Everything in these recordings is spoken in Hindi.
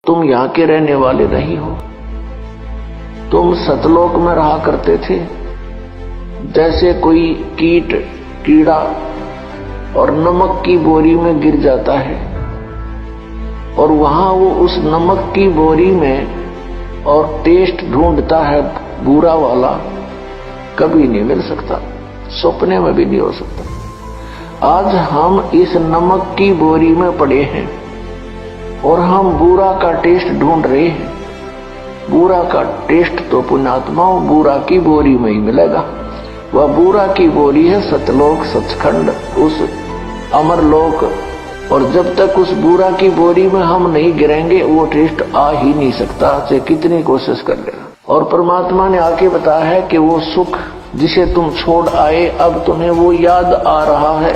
तुम यहाँ के रहने वाले नहीं हो, तुम सतलोक में रहा करते थे। जैसे कोई कीट कीड़ा और नमक की बोरी में गिर जाता है और वहां वो उस नमक की बोरी में और टेस्ट ढूंढता है बुरा वाला, कभी नहीं मिल सकता, सपने में भी नहीं हो सकता। आज हम इस नमक की बोरी में पड़े हैं और हम बुरा का टेस्ट ढूंढ रहे हैं। बुरा का टेस्ट तो पुण्यात्माओं बुरा की बोरी में ही मिलेगा। वह बुरा की बोरी है सतलोक, सचखंड, उस अमरलोक। और जब तक उस बुरा की बोरी में हम नहीं गिरेंगे वो टेस्ट आ ही नहीं सकता, चाहे कितनी कोशिश कर लेना। और परमात्मा ने आके बताया है कि वो सुख जिसे तुम छोड़ आए अब तुम्हें वो याद आ रहा है,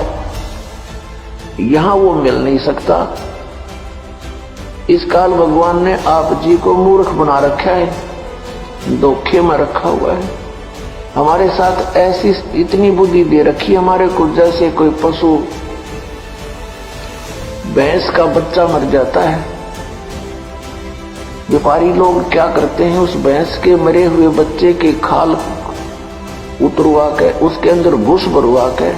यहां वो मिल नहीं सकता। इस काल भगवान ने आप जी को मूर्ख बना रखा है, धोखे में रखा हुआ है। हमारे साथ ऐसी इतनी बुद्धि दे रखी हमारे को, जैसे कोई पशु भैंस का बच्चा मर जाता है, व्यापारी लोग क्या करते हैं, उस भैंस के मरे हुए बच्चे के खाल उतरवा के उसके अंदर भूस भरवा के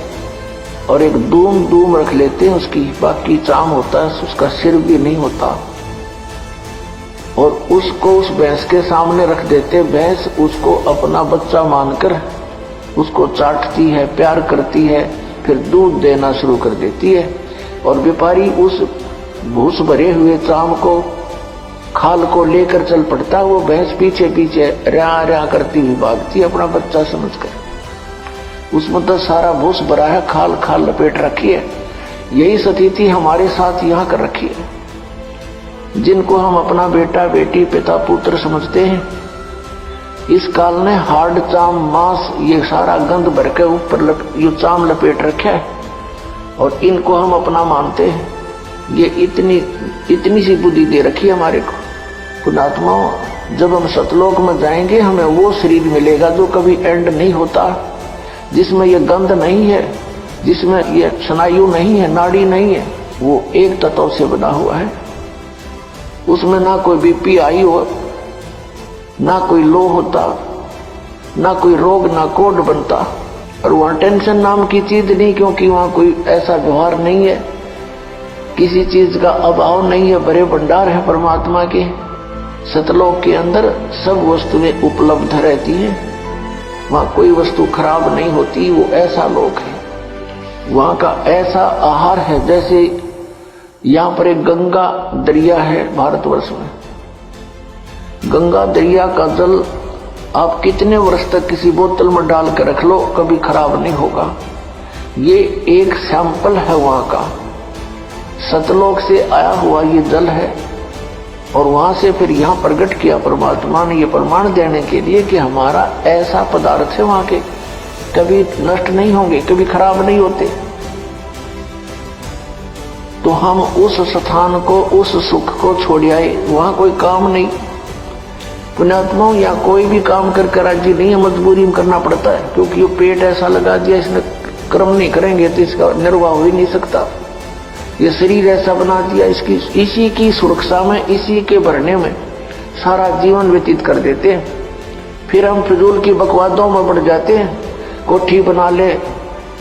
और एक दूम रख लेते हैं उसकी, बाकी चाम होता है, उसका सिर भी नहीं होता, और उसको उस भैंस के सामने रख देते। भैंस उसको अपना बच्चा मानकर उसको चाटती है, प्यार करती है, फिर दूध देना शुरू कर देती है। और व्यापारी उस भूस भरे हुए चाम को, खाल को लेकर चल पड़ता, वो भैंस पीछे पीछे रया करती हुई भागती है अपना बच्चा समझकर। उसमें तो सारा भूस भरा है, खाल खाल लपेट रखी है। यही स्थिति हमारे साथ यहाँ कर रखी है। जिनको हम अपना बेटा बेटी पिता पुत्र समझते हैं, इस काल ने हार्ड चाम मांस ये सारा गंध भर के ऊपर ये चाम लपेट रखा है और इनको हम अपना मानते हैं। ये इतनी सी बुद्धि दे रखी है हमारे को। पुण्यात्माओं, जब हम सतलोक में जाएंगे हमें वो शरीर मिलेगा जो कभी एंड नहीं होता, जिसमें ये गंध नहीं है, जिसमें ये स्नायु नहीं है, नाड़ी नहीं है, वो एक तत्व से बना हुआ है। उसमें ना कोई बीपी हाई हो, ना कोई लो होता, ना कोई रोग, ना कोड बनता। और वहां टेंशन नाम की चीज नहीं, क्योंकि वहां कोई ऐसा व्यवहार नहीं है, किसी चीज का अभाव नहीं है, बड़े भंडार है परमात्मा के। सतलोक के अंदर सब वस्तुएं उपलब्ध रहती हैं, वहां कोई वस्तु खराब नहीं होती। वो ऐसा लोक है, वहां का ऐसा आहार है। जैसे यहाँ पर एक गंगा दरिया है भारतवर्ष में, गंगा दरिया का जल आप कितने वर्ष तक किसी बोतल में डाल कर रख लो, कभी खराब नहीं होगा। ये एक सैंपल है वहां का, सतलोक से आया हुआ ये जल है। और वहां से फिर यहाँ प्रकट किया परमात्मा ने, ये प्रमाण देने के लिए कि हमारा ऐसा पदार्थ है वहां के, कभी नष्ट नहीं होंगे, कभी खराब नहीं होते। तो हम उस स्थान को, उस सुख को छोड़ आए, वहां कोई काम नहीं। पुण्यात्माओं, या कोई भी काम कर राजी नहीं है, मजबूरी में करना पड़ता है, क्योंकि ये पेट ऐसा लगा दिया, इसने कर्म नहीं करेंगे तो इसका निर्वाह हो ही नहीं सकता। ये शरीर ऐसा बना दिया, इसी की सुरक्षा में, इसी के भरने में सारा जीवन व्यतीत कर देते हैं। फिर हम फिजूल की बकवादों में बढ़ जाते हैं, कोठी बना ले।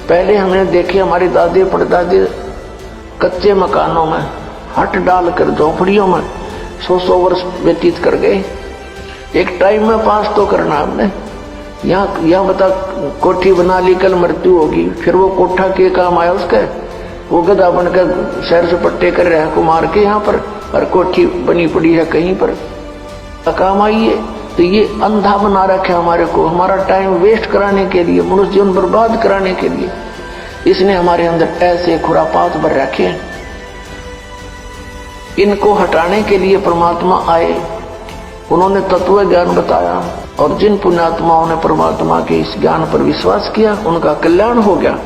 पहले हमने देखे हमारे दादे परदादे कच्चे मकानों में हट डालकर झोपड़ियों में 100 वर्ष व्यतीत कर गए। एक टाइम में पास तो करना हमने, यहाँ बता कोठी बना ली, कल मृत्यु होगी, फिर वो कोठा के काम आया उसका, वो गधा बनकर शहर से पट्टे कर रहा है कुमार के यहाँ पर, और कोठी बनी पड़ी है कहीं पर, काम आई है। तो ये अंधा बना रखा हमारे को, हमारा टाइम वेस्ट कराने के लिए, मनुष्य जीवन बर्बाद कराने के लिए इसने हमारे अंदर ऐसे खुरापात भर रखे हैं। इनको हटाने के लिए परमात्मा आए, उन्होंने तत्व ज्ञान बताया, और जिन पुण्यात्माओं ने परमात्मा के इस ज्ञान पर विश्वास किया उनका कल्याण हो गया।